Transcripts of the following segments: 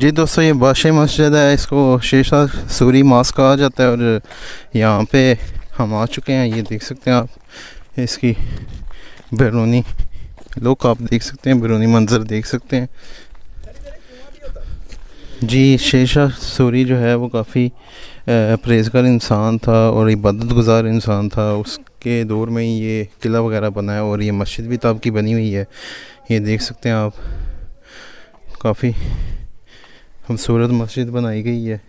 जी दोस्तों, ये बादशाही मस्जिद है, इसको शेरशाह सूरी मॉस्क कहा जाता है। और यहाँ पे हम आ चुके हैं। ये देख सकते हैं आप इसकी बैरूनी लुक आप देख सकते हैं, बैरूनी मंजर देख सकते हैं। जी, शेरशाह सूरी जो है वो काफ़ी परहेज़गार इंसान था और इबादत गुज़ार इंसान था। उसके दौर में ही ये किला वगैरह बना है और ये मस्जिद भी तब की बनी हुई है। ये देख सकते हैं आप, काफ़ी खूबसूरत मस्जिद बनाई गई है।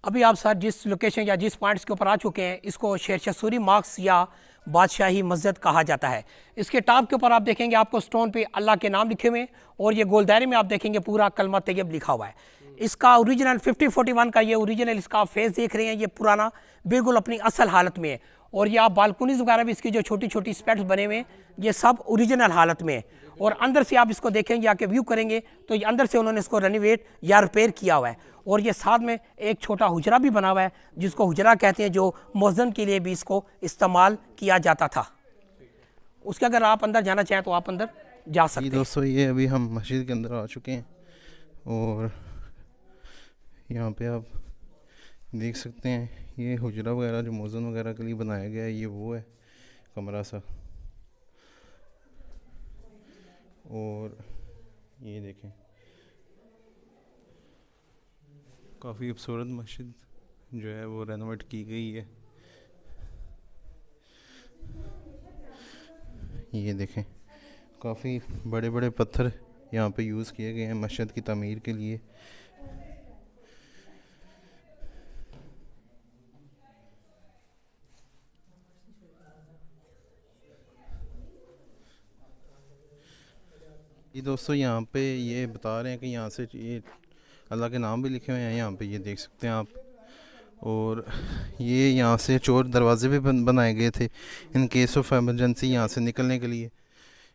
अभी आप सर जिस लोकेशन या जिस पॉइंट्स के ऊपर आ चुके हैं, इसको शेरशाह सूरी मार्क्स या बादशाही मस्जिद कहा जाता है। इसके टॉप के ऊपर आप देखेंगे आपको स्टोन पे अल्लाह के नाम लिखे हुए हैं और ये गोल दायरे में आप देखेंगे पूरा कलमा तैयब लिखा हुआ है। इसका ओरिजिनल 1541 का ये ओरिजिनल इसका फेस देख रहे हैं, ये पुराना बिल्कुल अपनी असल हालत में है। और ये आप बालकनीज वगैरह भी इसकी जो छोटी छोटी स्पेट्स बने हुए हैं, ये सब ओरिजिनल हालत में है। और अंदर से आप इसको देखेंगे, आके व्यू करेंगे तो ये अंदर से उन्होंने इसको रेनोवेट या रिपेयर किया हुआ है। और ये साथ में एक छोटा हुजरा भी बना हुआ है, जिसको हुजरा कहते हैं, जो मुअज्जिन के लिए भी इसको इस्तेमाल किया जाता था। उसके अगर आप अंदर जाना चाहें तो आप अंदर जा सकते हैं। दोस्तों, ये अभी हम मस्जिद के अंदर आ चुके हैं और यहाँ पे आप देख सकते हैं ये हुजरा वगैरह जो मुअज्जिन वगैरह के लिए बनाया गया है, ये वो है कमरा सा। और ये देखें, काफ़ी खूबसूरत मस्जिद जो है वो रेनोवेट की गई है। ये देखें, काफ़ी बड़े बड़े पत्थर यहाँ पे यूज़ किए गए हैं मस्जिद की तामीर के लिए। ये दोस्तों, यहाँ पे ये बता रहे हैं कि यहाँ से ये अल्लाह के नाम भी लिखे हुए हैं यहाँ पे, ये देख सकते हैं आप। और ये यहाँ से चोर दरवाजे भी बनाए गए थे इन केस ऑफ एमरजेंसी, यहाँ से निकलने के लिए,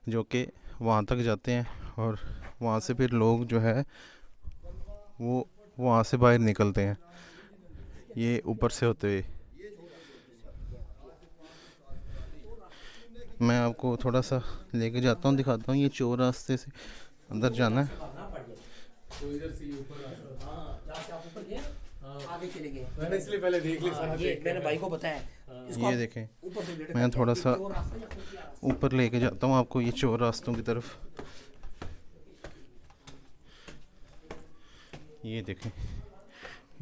जो कि वहाँ तक जाते हैं और वहाँ से फिर लोग जो है वो वहाँ से बाहर निकलते हैं, ये ऊपर से होते हुए। मैं आपको थोड़ा सा लेके जाता हूँ, दिखाता हूँ। ये चोर रास्ते से अंदर जाना है। आगे चले गए, मैंने इसलिए पहले देख लिया, मैंने भाई को बताया। ये देखें, मैं थोड़ा सा ऊपर लेके जाता हूँ आपको, ये चोर रास्तों की तरफ। ये देखें,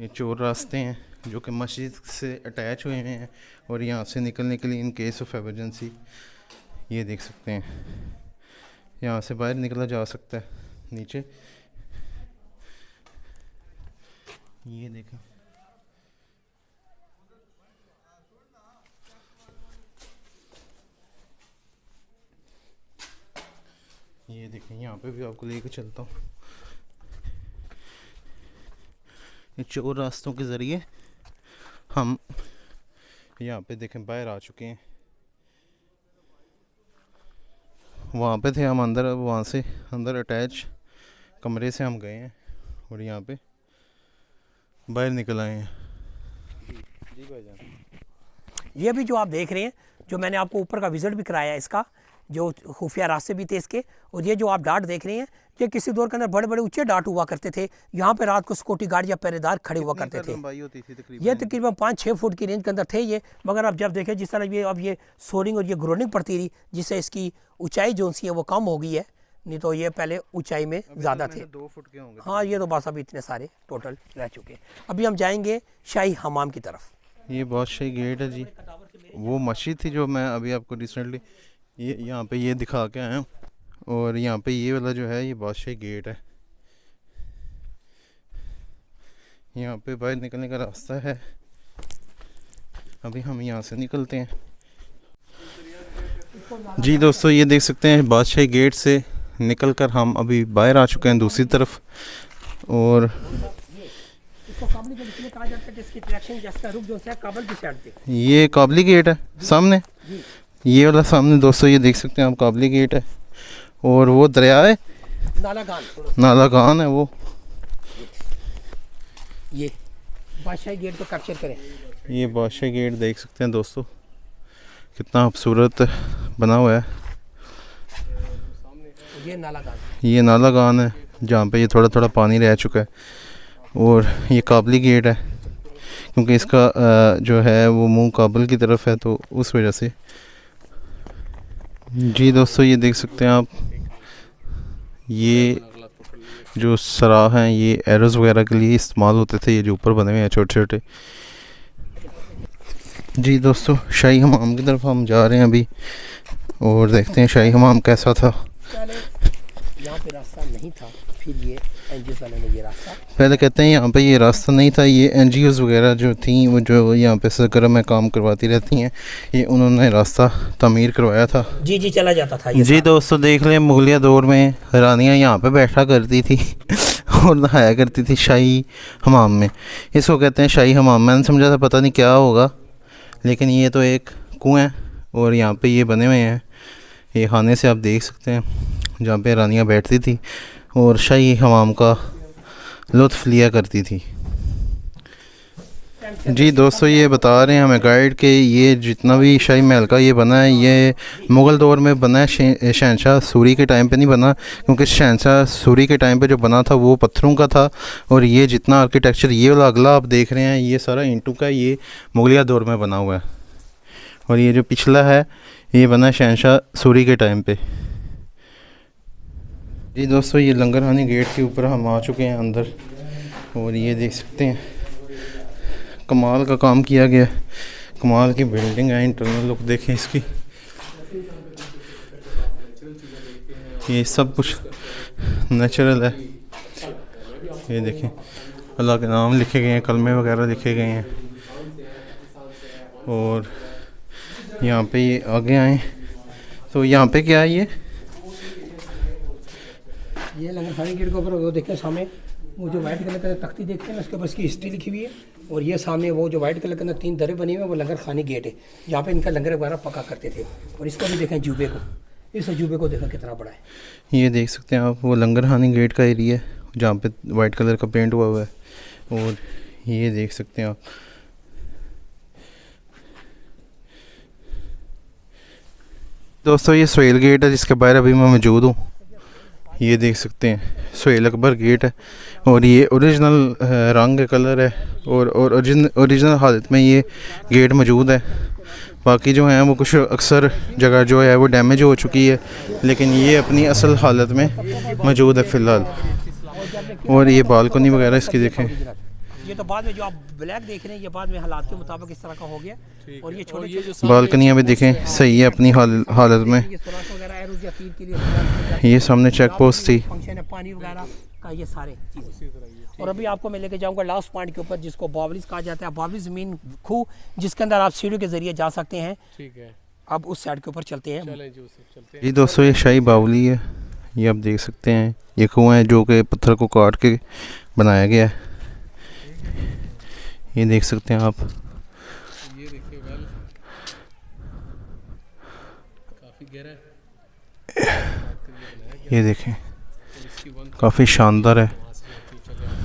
ये चोर रास्ते हैं जो कि मस्जिद से अटैच हुए हैं और यहाँ से निकलने के लिए इन केस ऑफ एमरजेंसी, ये देख सकते हैं, यहाँ से बाहर निकला जा सकता है नीचे। ये देखें, ये देखें, यहाँ पे भी आपको लेके चलता हूँ। ये चोर रास्तों के ज़रिए हम यहाँ पे देखें बाहर आ चुके हैं। वहाँ पे थे हम अंदर, अब वहाँ से अंदर अटैच कमरे से हम गए हैं और यहाँ पे बाहर निकल आए हैं। जी भाईजान, ये भी जो आप देख रहे हैं, जो मैंने आपको ऊपर का विजिट भी कराया है, इसका जो खुफिया रास्ते भी थे इसके। और ये जो आप डाट देख रहे हैं, ये किसी दौर के अंदर बड़े बड़े ऊंचे डाट हुआ करते थे। यहाँ पे रात को सिक्योरिटी गार्ड या पहरेदार खड़े हुआ करते थे। ये तकरीबन 5-6 फुट की रेंज के अंदर थे ये। मगर अब जब देखें जिस तरह ये अब ये सोरिंग और ये ग्रोनिंग पड़ती रही, जिससे इसकी ऊंचाई जो सी है वो कम हो गई है, नहीं तो ये पहले ऊंचाई में ज़्यादा थे। 2 फुट के होंगे। हाँ, ये तो बस अभी इतने सारे टोटल रह चुके हैं। अभी हम जाएंगे शाही हमाम की तरफ। ये बादशाही गेट है जी, वो मस्जिद थी जो मैं अभी आपको रिसेंटली ये यहाँ पे ये दिखा के आया हूँ। और यहाँ पे ये वाला जो है ये बादशाही गेट है। यहाँ पे बाहर निकलने का रास्ता है, अभी हम यहाँ से निकलते हैं। जी दोस्तों, ये देख सकते हैं बादशाही गेट से निकलकर हम अभी बाहर आ चुके हैं दूसरी तरफ। और ये काबली गेट है सामने, ये वाला सामने दोस्तों, ये देख सकते हैं आप काबली गेट है। और वो दरिया है नालागान है वो। ये बादशाही गेट को कैप्चर करें। ये बादशाही गेट देख सकते हैं दोस्तों, कितना खूबसूरत बना हुआ है। ये नालागान ये नालागान है जहाँ पे ये थोड़ा थोड़ा पानी रह चुका है। और ये काबली गेट है क्योंकि इसका जो है वो मुंह काबल की तरफ है, तो उस वजह से। जी दोस्तों, ये देख सकते हैं आप, ये जो सराह हैं ये एरोज़ वगैरह के लिए इस्तेमाल होते थे, ये जो ऊपर बने हुए हैं छोटे छोटे। जी दोस्तों, शाही हमाम की तरफ हम जा रहे हैं अभी और देखते हैं शाही हमाम कैसा था। यहाँ पे रास्ता नहीं था, फिर ये एनजीओ वाले ने ये रास्ता, पहले कहते हैं यहाँ पे ये रास्ता नहीं था, ये एनजीओज़ वगैरह जो थी वो जो यहाँ पे सरगर्म में काम करवाती रहती हैं, ये उन्होंने रास्ता तामीर करवाया था। जी जी चला जाता था ये। जी दोस्तों, देख लें मुगलिया दौर में रानियाँ यहाँ पे बैठा करती थी और नहाया करती थी शाही हमाम में। इसको कहते हैं शाही हमाम। मैंने समझा था पता नहीं क्या होगा, लेकिन ये तो एक कुआं है और यहाँ पे ये बने हुए हैं, ये खाने से आप देख सकते हैं जहाँ पे रानियाँ बैठती थी और शाही हमाम का लुत्फ़ लिया करती थी। जी दोस्तों, ये बता रहे हैं हमें गाइड के ये जितना भी शाही महल का ये बना है, ये मुग़ल दौर में बना है, शहनशाह सूरी के टाइम पे नहीं बना, क्योंकि शहनशाह सूरी के टाइम पे जो बना था वो पत्थरों का था। और ये जितना आर्किटेक्चर ये वाला अगला आप देख रहे हैं ये सारा ईंटों का, ये मुगलिया दौर में बना हुआ है। और ये जो पिछला है ये बना है शहनशाह सूरी के टाइम पे। जी दोस्तों, ये लंगर खानी गेट के ऊपर हम आ चुके हैं अंदर और ये देख सकते हैं कमाल का काम किया गया, कमाल की बिल्डिंग है। इंटरनल लुक देखें इसकी, ये सब कुछ नेचुरल है। ये देखें अल्लाह के नाम लिखे गए हैं, कलमे वगैरह लिखे गए हैं। और यहाँ पे ये आगे आए तो यहाँ पे क्या है, ये लंगर खानी गेट के ऊपर वो देखें सामने वो जो वाइट कलर का तख्ती देखते हैं ना, उसके ऊपर इसकी हिस्ट्री लिखी हुई है। और ये सामने वो जो वाइट कलर के अंदर 3 दरे बनी हुई है, वो लंगर खानी गेट है जहाँ पे इनका लंगर वगैरह पका करते थे। और इसको भी देखें जूबे को, इस जूबे को देखें कितना बड़ा है। ये देख सकते हैं आप, वो लंगर खानी गेट का एरिया है जहाँ पे वाइट कलर का पेंट हुआ हुआ है। और ये देख सकते हैं आप, दोस्तों ये सोहेल गेट है जिसके बाहर अभी मैं मौजूद हूँ। ये देख सकते हैं सोहेल अकबर गेट है और ये ओरिजिनल रंग कलर है और ओरिजिनल हालत में ये गेट मौजूद है। बाकी जो है वो कुछ अक्सर जगह जो है वो डैमेज हो चुकी है, लेकिन ये अपनी असल हालत में मौजूद है फ़िलहाल। और ये बालकनी वगैरह इसकी देखें, ये तो बाद में जो आप ब्लैक देख रहे हैं ये बाद में हालात के मुताबिक इस तरह का हो गया। और ये छोटे बालकनियाँ भी देखें सही है अपनी हालत में। ये सामने चेक पोस्ट थी, फंक्शन है पानी वगैरह का, ये सारे चीज़ें। और अभी आपको मैं लेके जाऊंगा लास्ट पॉइंट के ऊपर जिसको बावलीज कहा जाता है। बावली ज़मीन खूह जिसके अंदर आप सीढ़ियों के जरिए जा सकते हैं। ठीक है, अब उस साइड के ऊपर चलते हैं। जी दोस्तों, ये शाही बावली है, ये आप देख सकते हैं। ये कुआं है जो कि पत्थर को काट के बनाया गया है, ये देख सकते हैं आप। ये देखिए वेल काफ़ी गहरा है, ये देखें काफ़ी शानदार है। ये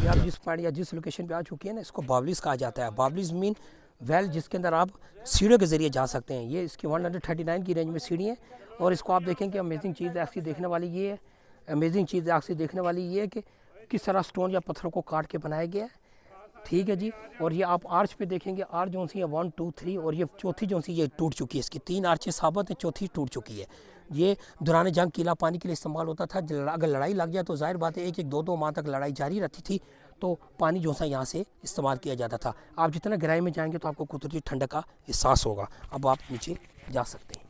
आप जिस पॉइंट या जिस लोकेशन पे आ चुके हैं ना, इसको बावलीज कहा जाता है। बावलीज मीन वेल जिसके अंदर आप सीढ़ियों के ज़रिए जा सकते हैं। ये इसकी 139 की रेंज में सीढ़ी है। और इसको आप देखें कि अमेजिंग चीज़ एक्चुअली देखने वाली ये है, अमेजिंग चीज़ एक्चुअली देखने वाली ये है कि किस तरह स्टोन या पत्थरों को काट के बनाया गया है। ठीक है जी। और ये आप आर्च पे देखेंगे, आर्च जो सी है 1 2 3 और ये चौथी जो सी ये टूट चुकी है। इसकी 3 आर्चें साबित हैं, चौथी टूट चुकी है। ये दौरान जंग किला पानी के लिए इस्तेमाल होता था। अगर लड़ाई लग जाए तो जाहिर बात है 1-2 माह तक लड़ाई जारी रहती थी, तो पानी जो सा यहाँ से इस्तेमाल किया जाता था। आप जितना गहराई में जाएंगे तो आपको कुदरती ठंडक का एहसास होगा। अब आप नीचे जा सकते हैं।